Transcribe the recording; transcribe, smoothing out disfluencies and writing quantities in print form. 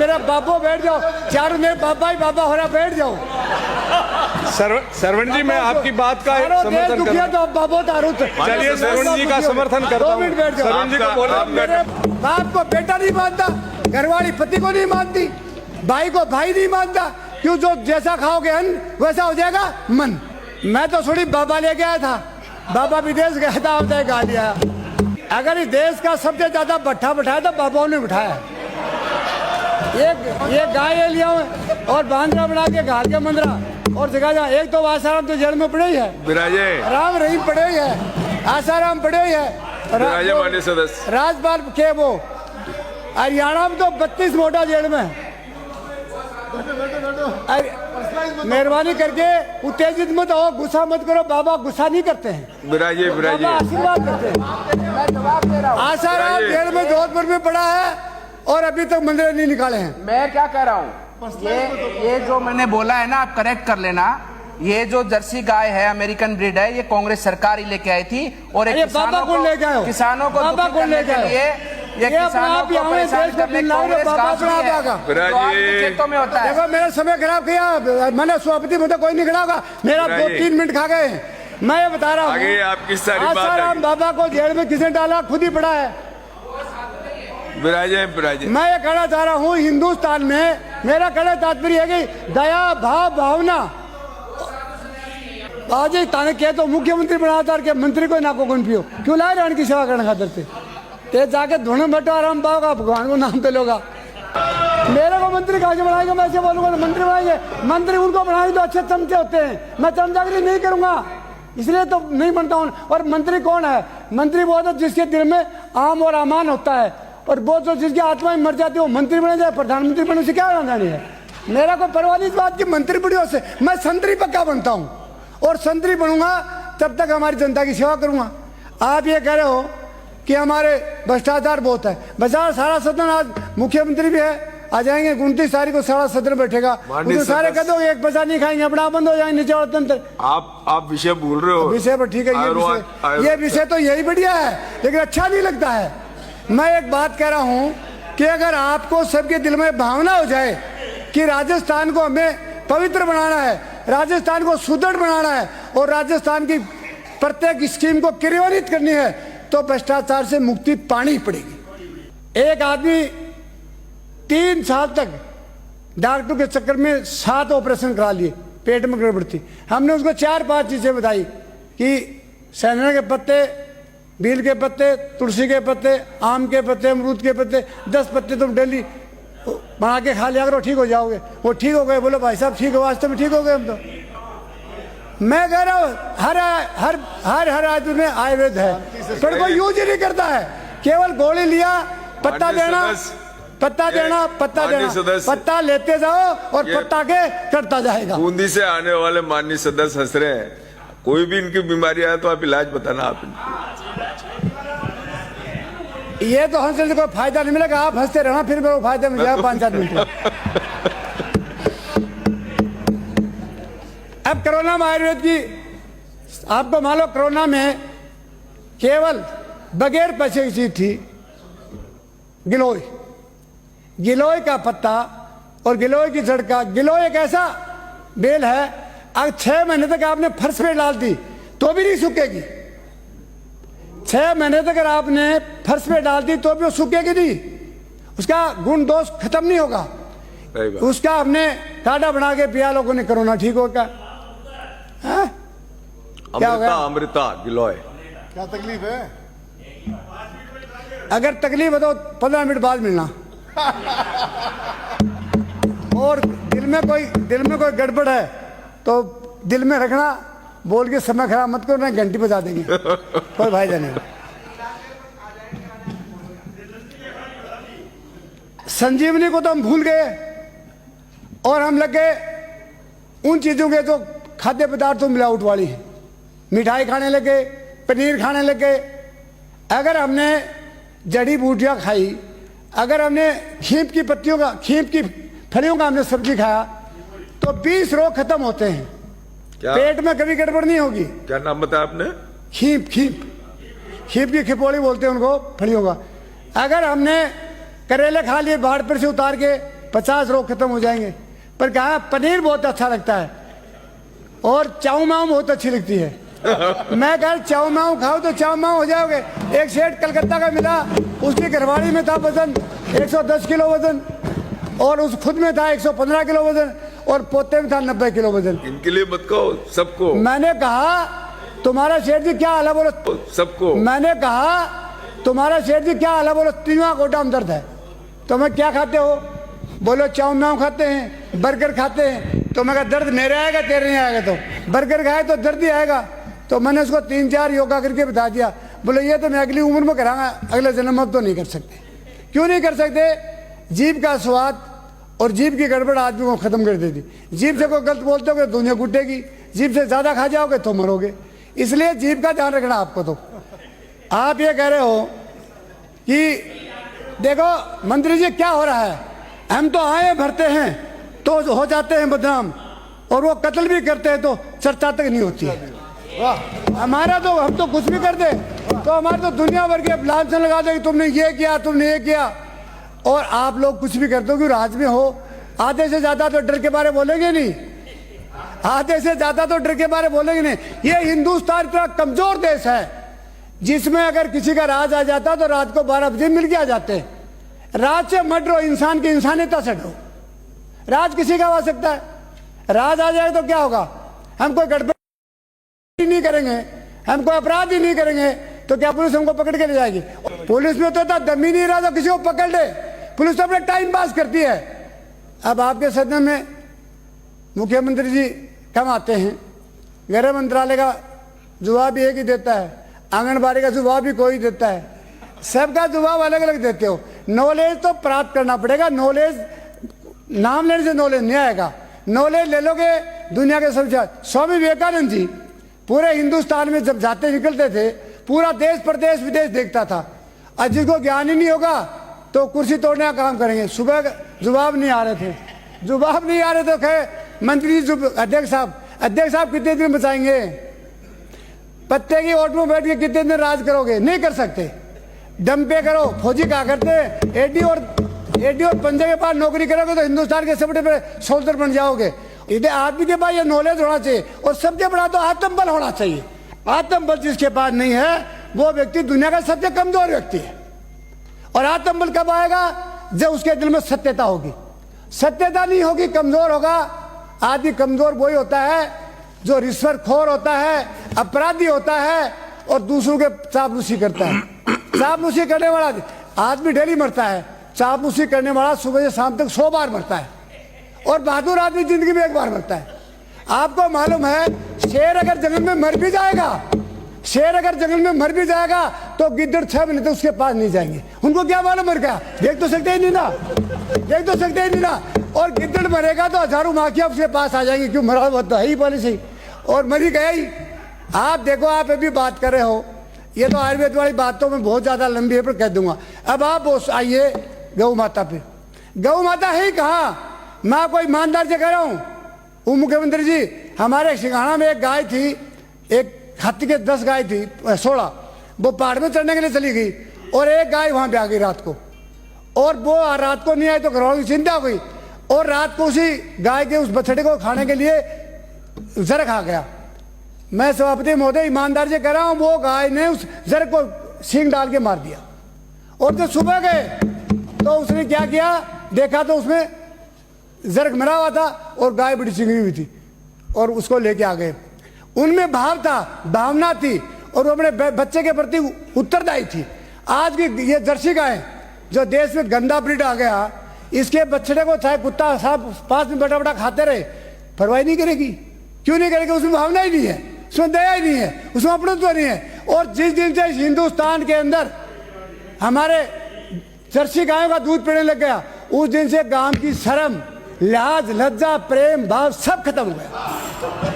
मेरा बाबू बैठ जाओ, चारों में बाबा ही बाबा हो रहा, बैठ जाओ। सरवण जी, मैं आपकी बात का समर्थन करता हूं। तो बाबू तारू, चलिए सरवण जी का समर्थन करता हूं। सरवण जी को बोला, मेरे बाप को बेटा नहीं मानता, घरवाली पति को नहीं मानती, भाई को भाई नहीं मानता। क्यों? जो जैसा खाओगे अन्न वैसा हो जाएगा मन। मैं तो थोड़ी बाबा ले गया था, बाबा विदेश गया था, आपने गा दिया। अगर इस देश का सबसे ज्यादा भट्ठा बिठाया तो बाबाओं ने बिठाया। ये गाय लिया और बांद्रा बना के घाल के मंदरा और जगह जा। एक तो आसाराम तो जेल में पड़े ही है, राम रहीम पड़े ही है, आसाराम पड़े ही है, राजपाल के वो हरियाणा में तो 32 मोटा जेल में। मेहरबानी करके उत्तेजित मत हो, गुस्सा मत करो, बाबा गुस्सा नहीं करते हैं, बाबा आशीर्वाद करते हैं। आसाराम जेल में जोधपुर में पड़ा है और अभी तक मंदिर नहीं निकाले हैं। मैं क्या कह रहा हूँ, ये जो मैंने बोला है ना, आप करेक्ट कर लेना। ये जो जर्सी गाय है, अमेरिकन ब्रीड है, ये कांग्रेस सरकार ही लेके आई थी और एक किसानों को दुखी करने के लिए, ये किसानों को परेशान करने कांग्रेस खेतों में होता है। देखो मेरा समय खराब किया, मैंने सभापति मुझे कोई नहीं खड़ा होगा, मेरा 2-3 मिनट खा गए। मैं ये बता रहा हूँ, आसाराम बाबा को जेल में किसने डाला? खुद ही पड़ा है। मैं ये कहना चाह रहा हूँ, हिंदुस्तान में मेरा कहना तात्पर्य है कि दया भाव भावना आज ताने के तो मुख्यमंत्री बनाता के मंत्री को ना को गुण पियो क्यों लाए रानी की सेवा करने खातर ते जाके धुन बटो आराम पाओगा, भगवान को नाम पे लोगा। मेरे को मंत्री कहा से बनाएंगे, मैं ऐसे बोलूंगा तो मंत्री बनाएंगे। मंत्री उनको बनाएंगे तो अच्छे चमचे होते हैं, मैं चमचागिरी नहीं करूंगा, इसलिए तो नहीं बनता हूँ। और मंत्री कौन है? मंत्री वो तो जिसके दिल में आम और अमान होता है, और वो तो जिसकी आत्मा में मर जाती है वो मंत्री बने जाए, प्रधानमंत्री बनने से क्या जानी है। मेरा कोई परवाह नहीं इस बात की मंत्री बढ़ियों से, मैं संतरी पक्का बनता हूँ और संतरी बनूंगा तब तक हमारी जनता की सेवा करूंगा। आप ये कह रहे हो कि हमारे भ्रष्टाचार बहुत है, बाजार सारा सदन, आज मुख्यमंत्री भी है, आ जाएंगे 29 तारीख को सारा सदन बैठेगा, उसमें सारे कह दो एक पैसा नहीं खाएंगे, अपना बंद हो जाएंगे नीचे वाला तंत्र। आप विषय भूल रहे हो। विषय पर ठीक है, ये विषय तो यही बढ़िया है, लेकिन अच्छा नहीं लगता है। मैं एक बात कह रहा हूँ कि अगर आपको सबके दिल में भावना हो जाए कि राजस्थान को हमें पवित्र बनाना है, राजस्थान को सुदृढ़ बनाना है और राजस्थान की प्रत्येक स्कीम को क्रियान्वित करनी है, तो भ्रष्टाचार से मुक्ति पानी पड़ेगी। एक आदमी 3 साल तक डॉक्टर के चक्कर में 7 ऑपरेशन करा लिए, पेट में गड़बड़ थी। हमने उसको 4-5 चीजें बताई कि सैंधव के पत्ते, बील के पत्ते, तुलसी के पत्ते, आम के पत्ते, अमरूद के पत्ते, 10 पत्ते तुम डेली बना के खा लिया करो, ठीक हो जाओगे। वो ठीक हो गए। बोलो भाई साहब ठीक हो, वास्तव में ठीक हो गए हम तो। मैं कह रहा हूँ हर आदमी में आयुर्वेद है, पर कोई यूज ही नहीं करता है, केवल गोली लिया, पत्ता देना, पत्ता लेते जाओ और पत्ता के कटता जाएगा। बूंदी से आने वाले माननीय सदस्य हंस रहे हैं, कोई भी इनकी बीमारी आए तो आप इलाज बताना। आप ये तो हंसने से कोई फायदा नहीं मिलेगा, आप हंसते रहना, फिर मेरे को फायदा मिल जाएगा 5-7 मिनट। अब कोरोना में आयुर्वेद की, आपको मालूम कोरोना में केवल बगैर पैसे की चीज थी गिलोय, गिलोय का पत्ता और गिलोय की जड़ का। गिलोय एक ऐसा बेल है, अगर 6 महीने तक आपने फर्श पे डाल दी तो भी नहीं सूखेगी। 6 महीने तक अगर आपने फर्श पे डाल दी तो भी वो सूखेगी नहीं, उसका गुण दोष खत्म नहीं होगा। उसका हमने काढ़ा बना के पिया, लोगों ने कोरोना ठीक हो गया। क्या हो गया? अमृता गिलोय। क्या तकलीफ है? अगर तकलीफ है तो 15 मिनट बाद मिलना। और दिल में कोई गड़बड़ है तो दिल में रखना, बोल के समय खराब मत करो, नहीं घंटी बजा देंगे, कोई फायदा नहीं। संजीवनी को तो हम भूल गए और हम लग गए उन चीजों के जो खाद्य पदार्थों मिलावट वाली है, मिठाई खाने लगे, पनीर खाने लगे। अगर हमने जड़ी बूटियां खाई, अगर हमने खींप की पत्तियों का, खींप की फलियों का हमने सब्जी खाया तो 20 रोग खत्म होते हैं। पेट में कभी गड़बड़ नहीं होगी। क्या नाम बताया आपने? खींप की खिपोड़ी बोलते हैं उनको, फलियों का। अगर हमने करेले खा लिए बाढ़ पर से उतार के, 50 रोग खत्म हो जाएंगे। पर कहा पनीर बहुत अच्छा लगता है और चाऊ माऊ बहुत अच्छी लगती है। मैं कहा चाऊ माऊ खाओ तो चाऊ माऊ हो जाओगे। एक सेठ कलकत्ता का मिला, उसकी घरवाली में था वजन 110 किलो वजन, और उस खुद में था 115 किलो वजन, और पोते में था 90 किलो वजन। इनके लिए मत कहो, सबको। मैंने कहा तुम्हारा सेठ जी क्या हाल है? बोलो सबको। मैंने कहा तुम्हारा सेठ जी क्या हाल है? बोलो तीनों गोदाम दर्द है। तो मैं क्या खाते हो? बोलो चाऊ माऊ खाते हैं, बर्गर खाते हैं। तो मैं कहा दर्द मेरे आएगा तेरे नहीं आएगा। तो बर्गर खाए तो दर्द ही आएगा। तो मैंने उसको 3-4 योगा करके बता दिया। बोले ये तो मैं अगली उम्र में कराऊंगा, अगले जन्म में तो नहीं कर सकते। क्यों नहीं कर सकते? जीभ का स्वाद और जीभ की गड़बड़ आदमी को खत्म कर देती। जीभ से कोई गलत बोलते हो दुनिया गुटेगी, जीभ से ज्यादा खा जाओगे तो मरोगे। इसलिए जीभ का ध्यान रखना आपको। तो आप ये कह रहे हो कि देखो मंत्री जी क्या हो रहा है, हम तो आए भरते हैं तो हो जाते हैं बदनाम, और वो कत्ल भी करते हैं तो चर्चा तक नहीं होती है। हमारा तो हम तो कुछ भी कर दे तो हमारे तो दुनिया भर के लांछन लगा दे कि तुमने ये किया, तुमने ये किया। और आप लोग कुछ भी करते हो कि राज में हो, आधे से ज्यादा तो डर के बारे बोलेंगे नहीं, आधे से ज्यादा तो डर के बारे बोलेंगे नहीं। ये हिंदुस्तान इतना कमजोर देश है जिसमें अगर किसी का राज आ जाता तो रात को 12 बजे मिल के आ जाते हैं। राज से मत डरो, इंसान की इंसानियत से डरो। राज किसी का आ सकता है, राज आ जाए तो क्या होगा? हम कोई गड़बड़ नहीं करेंगे, हम कोई अपराध ही नहीं करेंगे तो क्या पुलिस हमको पकड़ के ले जाएगी? पुलिस में तो इतना दम ही नहीं रहा तो किसी को पकड़ ले। पुलिस तो अपने टाइम पास करती है। अब आपके सदन में मुख्यमंत्री जी कम आते हैं, गृह मंत्रालय का जवाब एक ही देता है, आंगनबाड़ी का जवाब भी कोई देता है, सबका जवाब अलग अलग देते हो। नॉलेज तो प्राप्त करना पड़ेगा। नॉलेज नाम लेने से नॉलेज नहीं आएगा। नॉलेज ले लोगे दुनिया के सबसे। स्वामी विवेकानंद जी पूरे हिंदुस्तान में जब जाते निकलते थे पूरा देश प्रदेश विदेश देखता था। और जिसको ज्ञान ही नहीं होगा तो कुर्सी तोड़ने का काम करेंगे। सुबह जवाब नहीं आ रहे थे, जवाब नहीं आ रहे तो कहे मंत्री जी अध्यक्ष साहब कितने दिन बचाएंगे? पत्ते की ओट में बैठ के कितने दिन राज करोगे? नहीं कर सकते। दम पे करो। फौजी क्या करते हैं? एडी और पंजे के पास नौकरी करोगे तो हिंदुस्तान के सबसे बड़े सोल्जर बन जाओगे। इधर आदमी के पास ये नॉलेज होना चाहिए और सबसे बड़ा तो आत्मबल होना चाहिए। आत्मबल जिसके पास नहीं है वो व्यक्ति दुनिया का सबसे कमजोर व्यक्ति है। और आत्मबल कब आएगा? जब उसके दिल में सत्यता होगी। सत्यता नहीं होगी, कमजोर होगा। आदमी कमजोर वही होता है जो रिश्वतखोर होता है, अपराधी होता है और दूसरों के चापलूसी करता है। चापलूसी करने वाला आदमी डेली मरता है, चापलूसी करने वाला सुबह से शाम तक 100 बार मरता है, और बहादुर आदमी जिंदगी में 1 बार मरता है। आपको मालूम है शेर अगर जंगल में मर भी जाएगा, शेर अगर जंगल में मर भी जाएगा तो गिद्दड़ 6 महीने तक उसके पास नहीं जाएंगे। उनको क्या मालूम मर गया? देख तो सकते ही नहीं ना, देख तो सकते ही नहीं ना। और गिद्दड़ मरेगा तो हजारों माखियां उसके पास आ जाएंगी, क्यों? मरा हुआ तो है ही पहले से ही, और मरी गया ही। आप देखो, आप अभी बात कर रहे हो, ये तो आयुर्वेद वाली बातों में बहुत ज्यादा लंबी है, पर कह दूंगा। अब आप आइए गौ माता पे। गौ माता है ही कहाँ? मैं आपको ईमानदार से कह रहा हूँ मुख्यमंत्री जी, हमारे सिंघाड़ा में एक गाय थी, एक हाथी के 10 गाय थी, 16। वो पहाड़ में चढ़ने के लिए चली गई और एक गाय वहां पे आ गई रात को, और वो रात को नहीं आई तो घरवालों की चिंता हो गई, और रात को उसी गाय के उस बछड़े को खाने के लिए जर खा गया। मैं सभापति महोदय ईमानदार से कह रहा हूं, वो गाय ने उस जर को सींग डाल के मार दिया। और जब सुबह गए तो उसने क्या किया, देखा तो उसमें जर मरा हुआ था और गाय बड़ी चिंगड़ी हुई थी, और उसको लेके आ गए। उनमें भाव था, भावना थी, और वो अपने बच्चे के प्रति उत्तरदायी थी। आज की ये जर्सी गाय जो देश में गंदा ब्रीड आ गया, इसके बछड़े को चाहे कुत्ता साहब पास में बैठा बैठा खाते रहे, परवाही नहीं करेगी। क्यों नहीं करेगी? उसमें भावना ही नहीं है, उसमें दया ही नहीं है, उसमें अपनत्व नहीं है। और जिस दिन से हिंदुस्तान के अंदर हमारे जर्सी गायों का दूध पीने लग गया, उस दिन से गांव की शर्म, लिहाज, लज्जा, प्रेम भाव सब खत्म हो गया।